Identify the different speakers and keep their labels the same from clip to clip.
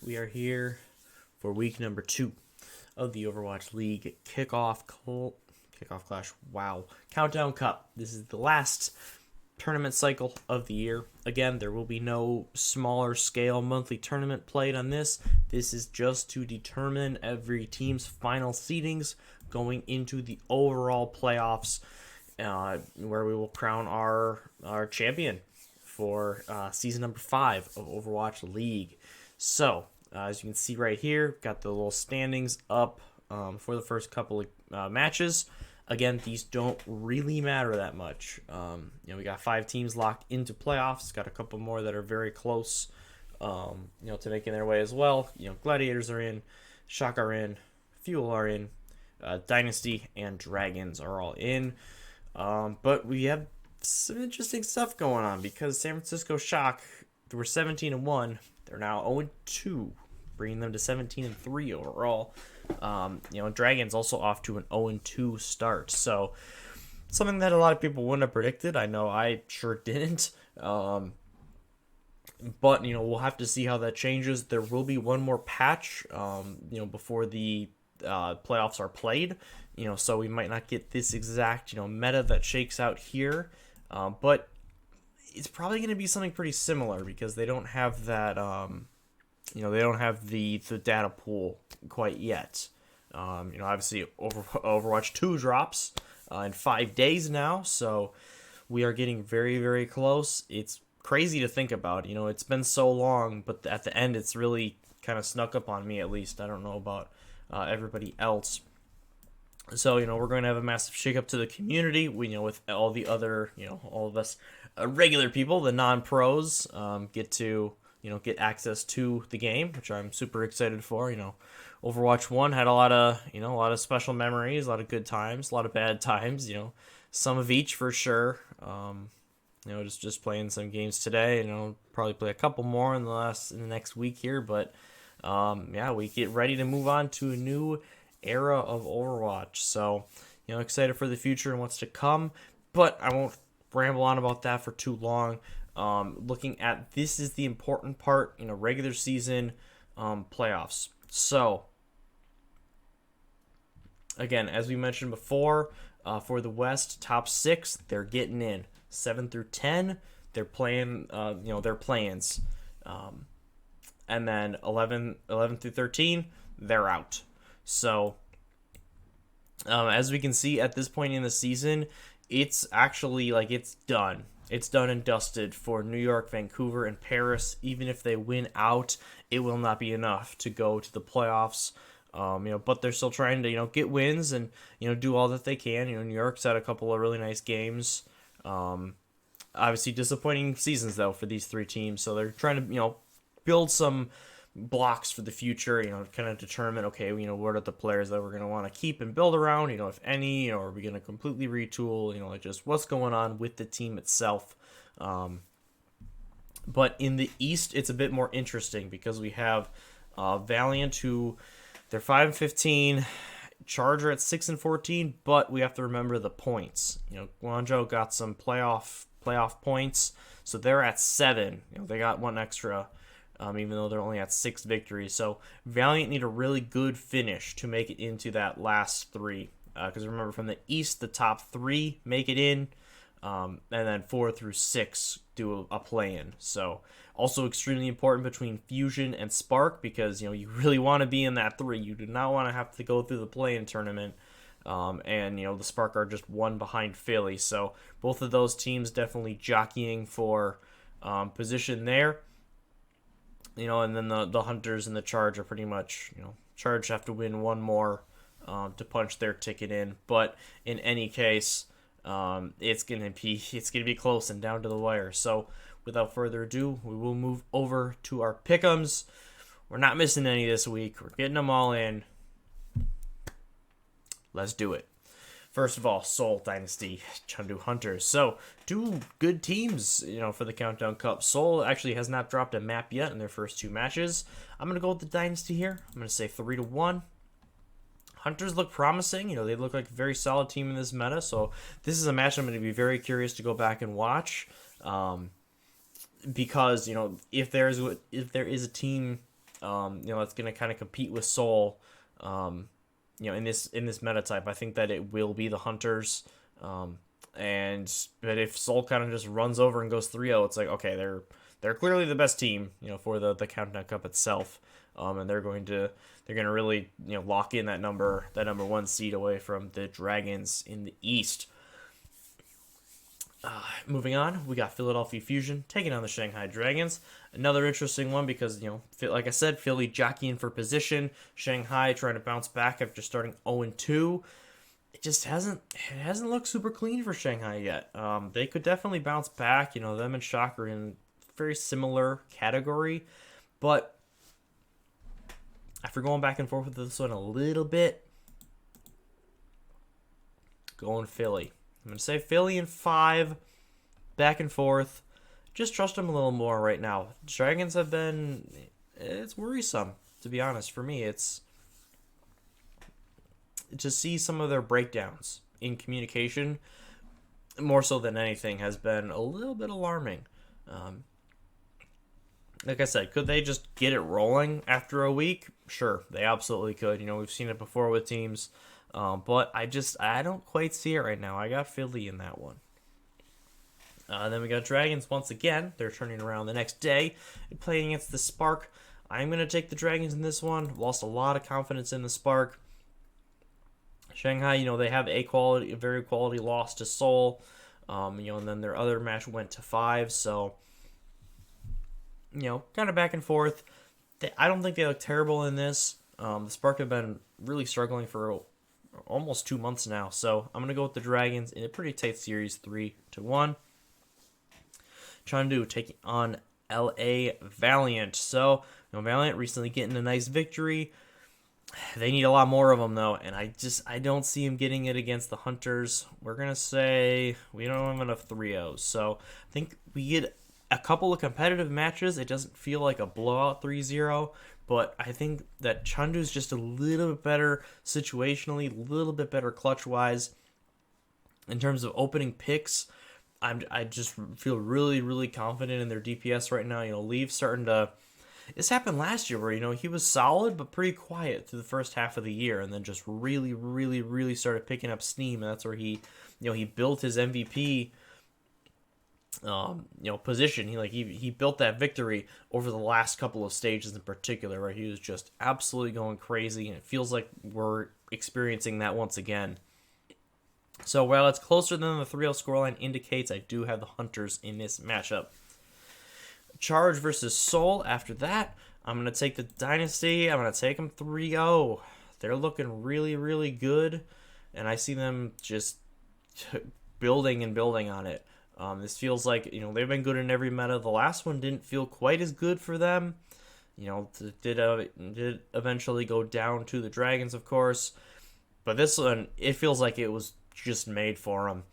Speaker 1: We are here for week number 2 of the Overwatch League kickoff clash. Wow, Countdown Cup. This is the last tournament cycle of the year. Again, there will be no smaller scale monthly tournament played on this. This is just to determine every team's final seedings going into the overall playoffs, where we will crown our champion for season number 5 of Overwatch League. So, as you can see right here, got the little standings up for the first couple of matches. Again, these don't really matter that much. We got 5 teams locked into playoffs. Got a couple more that are very close, to making their way as well. Gladiators are in, Shock are in, Fuel are in, Dynasty and Dragons are all in. But we have some interesting stuff going on because San Francisco Shock, they were 17-1. They're now 0-2, bringing them to 17-3 overall. Dragons also off to an 0-2 start. So something that a lot of people wouldn't have predicted. I know I sure didn't. But we'll have to see how that changes. There will be one more patch, before the playoffs are played. So we might not get this exact, meta that shakes out here. But it's probably going to be something pretty similar because they don't have that, they don't have the data pool quite yet. Obviously Overwatch 2 drops in 5 days now, so we are getting very, very close. It's crazy to think about. It's been so long, but at the end it's really kind of snuck up on me at least. I don't know about everybody else. So, we're going to have a massive shakeup to the community. With all the other, all of us regular people, the non-pros, get to, get access to the game, which I'm super excited for. Overwatch 1 had a lot of special memories, a lot of good times, a lot of bad times, some of each for sure. Just playing some games today, probably play a couple more in the next week here, but we get ready to move on to a new era of Overwatch. So, excited for the future and what's to come, but I won't ramble on about that for too long. Looking at this is the important part in a regular season playoffs. So, again, as we mentioned before, for the West, top 6, they're getting in. 7 through 10, they're playing, their plans. And then 11 through 13, they're out. So, as we can see at this point in the season, it's actually it's done. It's done and dusted for New York, Vancouver, and Paris. Even if they win out, it will not be enough to go to the playoffs. But they're still trying to, get wins and, do all that they can. New York's had a couple of really nice games. Obviously disappointing seasons, though, for these 3 teams. So they're trying to, build some blocks for the future, kind of determine, okay, what are the players that we're going to want to keep and build around, if any, or are we going to completely retool, just what's going on with the team itself. But in the East, it's a bit more interesting because we have Valiant, who they're 5-15, Charger at 6-14, but we have to remember the points. Guangzhou got some playoff points, so they're at 7. They got one extra. Even though they're only at 6 victories. So Valiant need a really good finish to make it into that last 3. Because remember, from the East, the top 3 make it in, and then 4 through 6 do a play-in. So also extremely important between Fusion and Spark because, you really want to be in that 3. You do not want to have to go through the play-in tournament. And, the Spark are just 1 behind Philly. So both of those teams definitely jockeying for position there. And then the Hunters and the Charge are pretty much, Charge have to win 1 more to punch their ticket in. But in any case, it's gonna be close and down to the wire. So without further ado, we will move over to our pick'ems. We're not missing any this week. We're getting them all in. Let's do it. First of all, Seoul Dynasty, Chengdu Hunters. So, 2 good teams, for the Countdown Cup. Seoul actually has not dropped a map yet in their first 2 matches. I'm going to go with the Dynasty here. I'm going to say 3-1. Hunters look promising. They look like a very solid team in this meta. So, this is a match I'm going to be very curious to go back and watch. Because, if there is a team that's going to kind of compete with Seoul, in this meta type. I think that it will be the Hunters. But if Seoul kind of just runs over and goes 3-0, it's like, okay, they're clearly the best team, for the Countdown Cup itself. And they're going to really, lock in that number 1 seed away from the Dragons in the East. Moving on, we got Philadelphia Fusion taking on the Shanghai Dragons. Another interesting one because, like I said, Philly jockeying for position. Shanghai trying to bounce back after starting 0-2. It just hasn't looked super clean for Shanghai yet. They could definitely bounce back. Them and Shock are in very similar category. But after going back and forth with this one a little bit, going Philly. I'm going to say Philly in 5, back and forth. Just trust them a little more right now. Dragons have been, it's worrisome, to be honest. For me, it's to see some of their breakdowns in communication, more so than anything, has been a little bit alarming. Like I said, could they just get it rolling after a week? Sure, they absolutely could. We've seen it before with teams. But I don't quite see it right now. I got Philly in that one. Then we got Dragons once again. They're turning around the next day and playing against the Spark. I'm going to take the Dragons in this one. Lost a lot of confidence in the Spark. Shanghai, they have a very quality loss to Seoul. And then their other match went to 5. So, kind of back and forth. I don't think they look terrible in this. The Spark have been really struggling for almost 2 months now. So I'm going to go with the Dragons in a pretty tight series, 3-1. Chengdu taking on LA Valiant. So, Valiant recently getting a nice victory. They need a lot more of them, though, and I don't see him getting it against the Hunters. We're going to say we don't have enough 3-0. So I think we get a couple of competitive matches. It doesn't feel like a blowout 3-0. But I think that Chengdu's just a little bit better situationally, a little bit better clutch-wise. In terms of opening picks, I just feel really, really confident in their DPS right now. Lee's starting to... This happened last year where, he was solid but pretty quiet through the first half of the year and then just really, really, really started picking up steam. And that's where he built his MVP position. He built that victory over the last couple of stages in particular, where he was just absolutely going crazy, and it feels like we're experiencing that once again. So while it's closer than the 3-0 scoreline indicates, I do have the Hunters in this matchup. Charge versus Seoul. After that, I'm going to take the Dynasty. I'm going to take them 3-0. They're looking really, really good, and I see them just building and building on it. This feels like, they've been good in every meta. The last one didn't feel quite as good for them. Did eventually go down to the Dragons, of course. But this one, it feels like it was just made for them.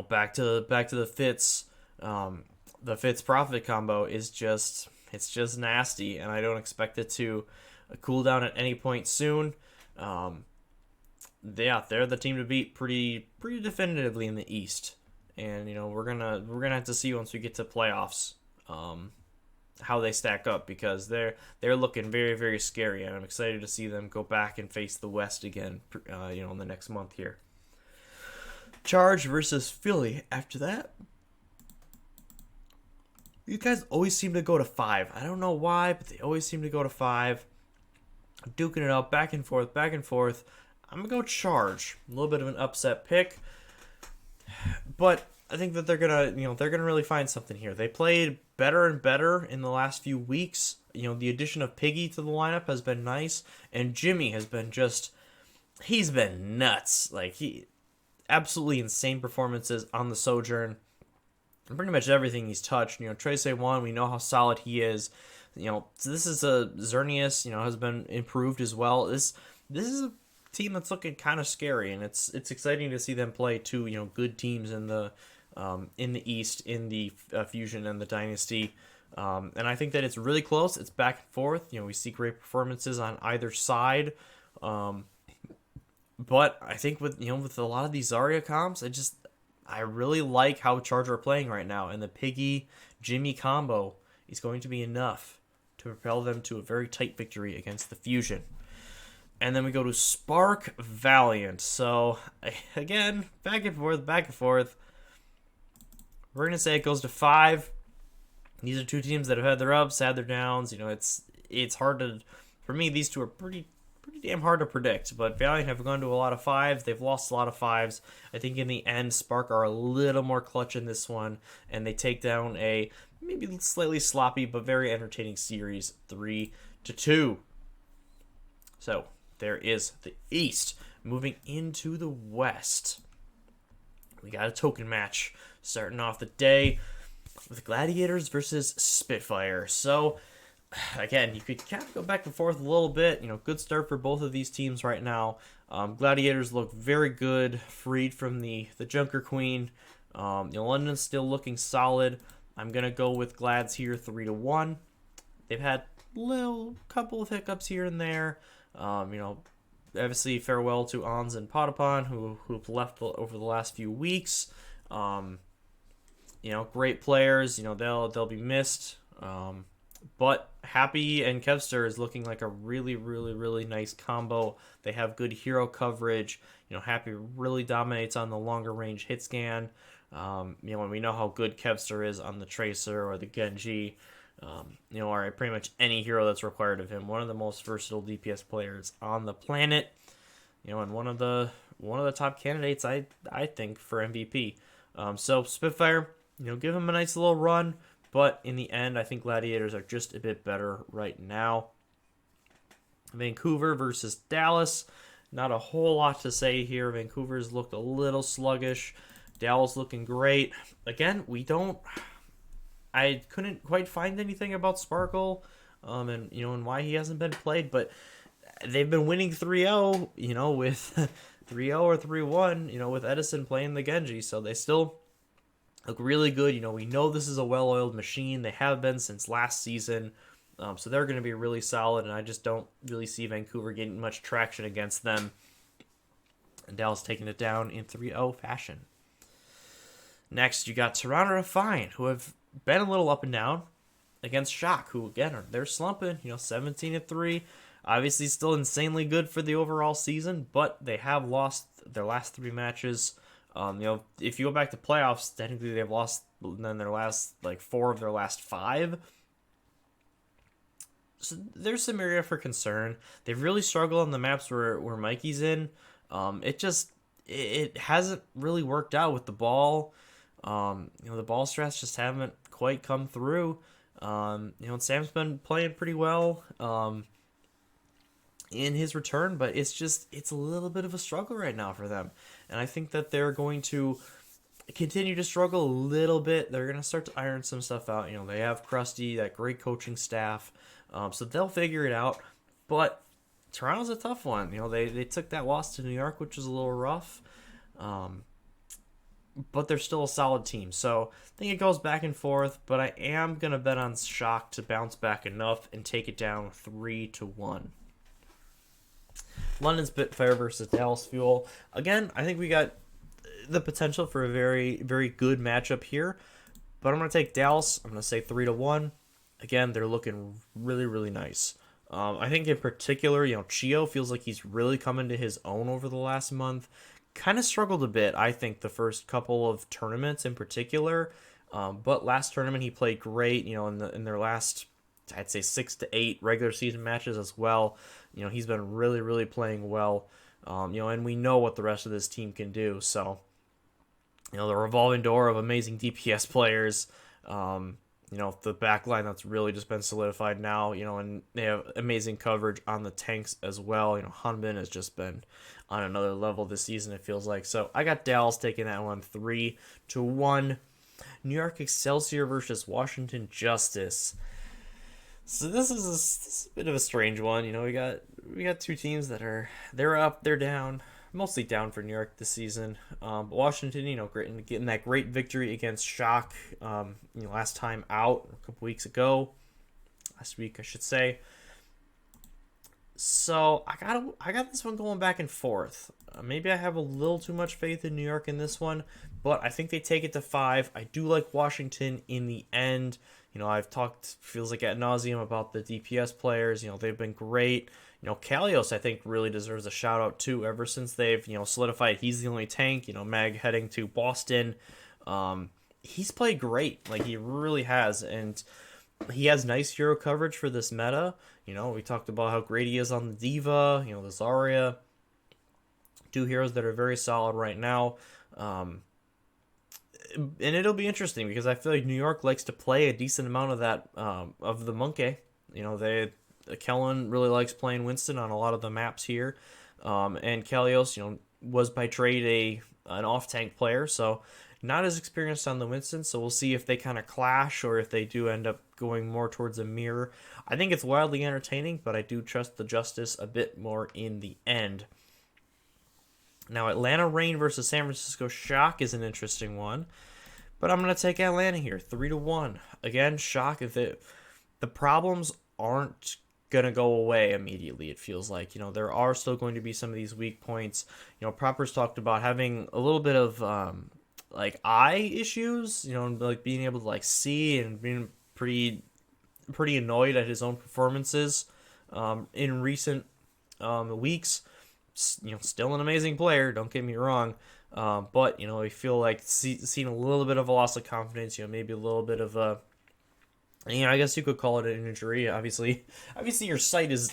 Speaker 1: Back to the Fitz. The Fitz Profit combo is just nasty, and I don't expect it to cool down at any point soon. They're the team to beat pretty definitively in the East. And we're gonna have to see once we get to playoffs how they stack up, because they're looking very, very scary, and I'm excited to see them go back and face the West again in the next month here. Charge versus Philly. After that, these guys always seem to go to 5. I don't know why, but they always seem to go to 5. Duking it up back and forth. I'm gonna go Charge. A little bit of an upset pick. But I think that they're gonna really find something here. They played better and better in the last few weeks. The addition of Piggy to the lineup has been nice, and Jimmy has been he's been nuts. He absolutely insane performances on the Sojourn. And pretty much everything he's touched. Trace A1, we know how solid he is. So this is a Xerneas, has been improved as well. This is a team that's looking kind of scary, and it's exciting to see them play two good teams in the East, in the Fusion and the Dynasty, and I think that it's really close. It's back and forth. We see great performances on either side, but I think with a lot of these Zarya comps, I really like how Charger are playing right now, and the Piggy Jimmy combo is going to be enough to propel them to a very tight victory against the Fusion. And then we go to Spark Valiant. So, again, back and forth, back and forth. We're going to say it goes to 5. These are two teams that have had their ups, had their downs. You know, it's hard to... For me, these two are pretty damn hard to predict. But Valiant have gone to a lot of 5s. They've lost a lot of 5s. I think in the end, Spark are a little more clutch in this one. And they take down a maybe slightly sloppy but very entertaining series 3-2. So, there is the East. Moving into the West. We got a token match starting off the day with Gladiators versus Spitfire. So, again, you could kind of go back and forth a little bit. You know, good start for both of these teams right now. Gladiators look very good, freed from the Junker Queen. London's still looking solid. I'm going to go with Glads here 3-1. They've had little couple of hiccups here and there. Obviously farewell to Ons and Potapon, who've left over the last few weeks. Great players. They'll be missed. But Happy and Kevster is looking like a really, really, really nice combo. They have good hero coverage. Happy really dominates on the longer range hit scan. And we know how good Kevster is on the Tracer or the Genji. Or pretty much any hero that's required of him. One of the most versatile DPS players on the planet. And one of the top candidates I think for MVP. So Spitfire, give him a nice little run, but in the end, I think Gladiators are just a bit better right now. Vancouver versus Dallas. Not a whole lot to say here. Vancouver's looked a little sluggish. Dallas looking great. Again, I couldn't quite find anything about Sparkle, and why he hasn't been played, but they've been winning 3-0, with 3-0 or 3-1, with Edison playing the Genji, so they still look really good. We know this is a well-oiled machine. They have been since last season, so they're going to be really solid, and I just don't really see Vancouver getting much traction against them, and Dallas taking it down in 3-0 fashion. Next, you got Toronto Defiant, who have been a little up and down against Shock, who again they're slumping. 17-3, obviously still insanely good for the overall season, but they have lost their last 3 matches. If you go back to playoffs, technically they've lost then their last 4 of their last 5. So there's some area for concern. They've really struggled on the maps where Mikey's in. It hasn't really worked out with the ball. The ball strats just haven't quite come through. Sam's been playing pretty well in his return, but it's a little bit of a struggle right now for them. And I think that they're going to continue to struggle a little bit. They're going to start to iron some stuff out. They have Krusty, that great coaching staff, so they'll figure it out. But Toronto's a tough one. They took that loss to New York, which was a little rough. But they're still a solid team. So I think it goes back and forth, but I am going to bet on Shock to bounce back enough and take it down 3-1. London Spitfire versus Dallas Fuel. Again, I think we got the potential for a very, very good matchup here, but I'm going to take Dallas. I'm going to say 3-1. Again, they're looking really, really nice. I think in particular, Chio feels like he's really coming to his own over the last month. Kind of struggled a bit, I think, the first couple of tournaments in particular. But last tournament he played great, in their last, I'd say 6 to 8 regular season matches as well. He's been really, really playing well. And we know what the rest of this team can do. So, the revolving door of amazing DPS players. The back line that's really just been solidified now, and they have amazing coverage on the tanks as well. Hanbin has just been on another level this season, it feels like. So I got Dallas taking that one 3-1. New York Excelsior versus Washington Justice. So this is a bit of a strange one. We got two teams that they're up, they're down. Mostly down for New York this season. But Washington, getting that great victory against Shock, last time out, a couple weeks ago. Last week, I should say. So I got this one going back and forth. Maybe I have a little too much faith in New York in this one, but I think they take it to 5. I do like Washington in the end. I've talked feels like ad nauseum about the DPS players. They've been great. Kalios I think really deserves a shout out too. Ever since they've solidified he's the only tank. Mag heading to Boston. He's played great. Like he really has, and he has nice hero coverage for this meta. We talked about how great he is on the Diva, the Zarya. Two heroes that are very solid right now. And it'll be interesting because I feel like New York likes to play a decent amount of that, of the Monkey. Kellen really likes playing Winston on a lot of the maps here. And Kalios, was by trade an off-tank player, so not as experienced on the Winston, so we'll see if they kind of clash or if they do end up going more towards a mirror. I think it's wildly entertaining, but I do trust the Justice a bit more in the end. Now, Atlanta Reign versus San Francisco Shock is an interesting one, but I'm going to take Atlanta here, 3-1. Again, Shock, the problems aren't going to go away immediately, it feels like. There are still going to be some of these weak points. Proper's talked about having a little bit of eye issues, like being able to see and being pretty annoyed at his own performances in recent weeks. Still an amazing player, don't get me wrong, but I feel like seeing a little bit of a loss of confidence, maybe a little bit of a, I guess you could call it an injury. Obviously your sight is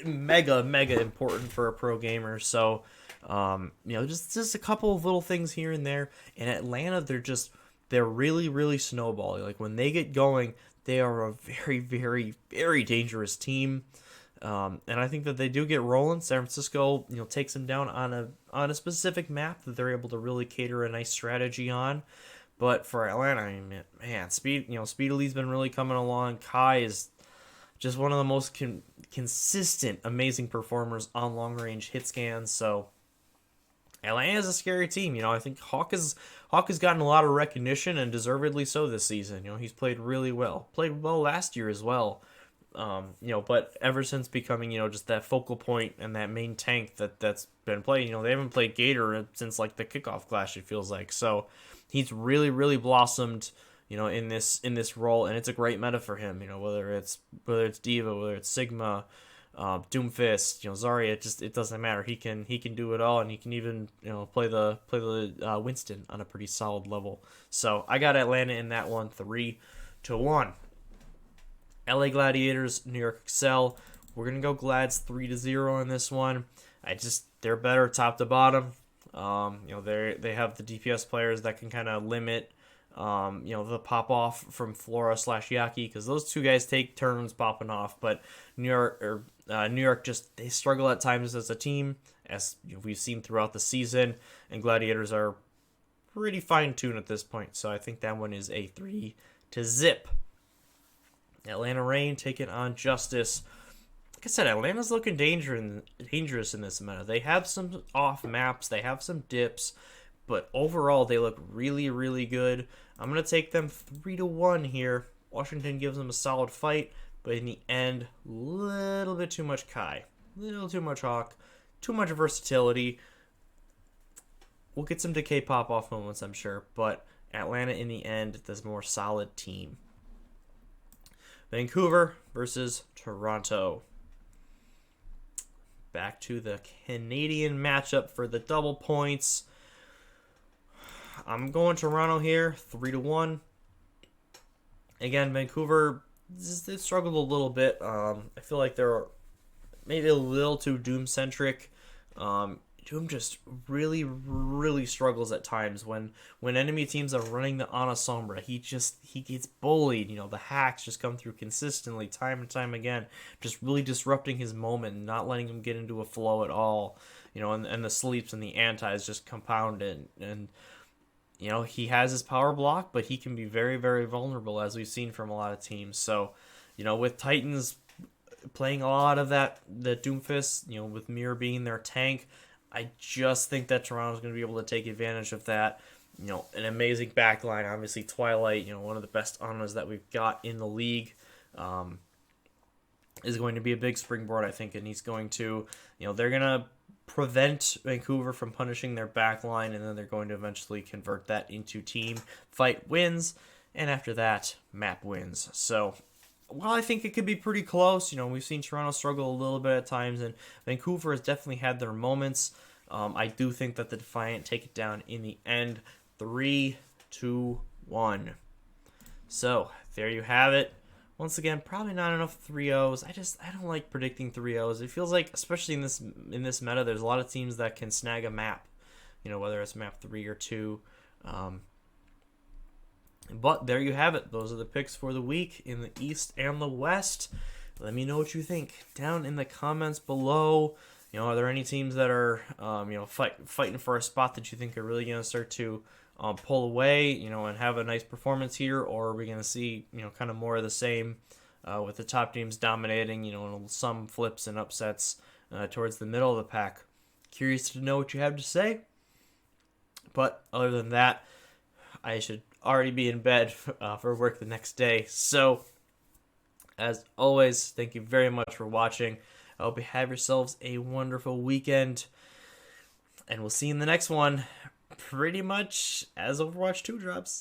Speaker 1: mega important for a pro gamer, so just a couple of little things here and there. In Atlanta, they're really snowballing. Like when they get going, they are a very dangerous team. And I think that they do get rolling. San Francisco, takes them down on a specific map that they're able to really cater a nice strategy on. But for Atlanta, Speedely's been really coming along. Kai is just one of the most consistent, amazing performers on long range hit scans. So Atlanta is a scary team. I think Hawk has gotten a lot of recognition, and deservedly so this season. He's played really well. Played well last year as well. But ever since becoming, just that focal point and that main tank that's been played, they haven't played Gator since the kickoff clash, it feels like. So he's really blossomed, in this role, and it's a great meta for him. Whether it's Diva, whether it's Sigma, Doomfist, Zarya, it doesn't matter. He can do it all, and he can even play the Winston on a pretty solid level. So I got Atlanta in that one, 3-1. LA Gladiators, New York Excel. We're gonna go Glads 3-0 in this one. They're better top to bottom. They have the DPS players that can kind of limit the pop off from Flora / Yaki, because those two guys take turns popping off. But New York just, they struggle at times as a team, as we've seen throughout the season, and Gladiators are pretty fine tuned at this point. So I think that one is a 3-0. Atlanta Reign taking on Justice. Like I said, Atlanta's looking dangerous in this meta. They have some off maps, they have some dips, but overall they look really good. I'm going to take them 3-1 here. Washington gives them a solid fight, but in the end, a little bit too much Kai. A little too much Hawk. Too much versatility. We'll get some decay pop-off moments, I'm sure, but Atlanta in the end, the more solid team. Vancouver versus Toronto. Back to the Canadian matchup for the double points. I'm going Toronto here, 3-1. Again, Vancouver, they struggled a little bit. I feel like they're maybe a little too Doom-centric. Doom just really struggles at times when enemy teams are running the Ana Sombra. He gets bullied. The hacks just come through consistently, time and time again, just really disrupting his moment and not letting him get into a flow at all. And the sleeps and the antis just compound it. And he has his power block, but he can be very vulnerable, as we've seen from a lot of teams. So, with Titans playing a lot of the Doomfist, with Mirror being their tank, I just think that Toronto's going to be able to take advantage of that. An amazing backline. Obviously, Twilight, one of the best Anas that we've got in the league. is going to be a big springboard, I think, and he's going to, they're going to prevent Vancouver from punishing their back line, and then they're going to eventually convert that into team fight wins, and after that, map wins. So, while I think it could be pretty close, we've seen Toronto struggle a little bit at times, and Vancouver has definitely had their moments. I do think that the Defiant take it down in the end, 3-1. So, there you have it. Once again, probably not enough 3-0s. I don't like predicting 3-0s. It feels like, especially in this meta, there's a lot of teams that can snag a map. Whether it's map 3 or 2. But there you have it. Those are the picks for the week in the East and the West. Let me know what you think down in the comments below. Are there any teams that are fighting for a spot that you think are really going to start to pull away, and have a nice performance here, or are we going to see, kind of more of the same with the top teams dominating, and some flips and upsets towards the middle of the pack? Curious to know what you have to say. But other than that, I should already be in bed for work the next day. So, as always, thank you very much for watching. I hope you have yourselves a wonderful weekend, and we'll see you in the next one. Pretty much as Overwatch 2 drops.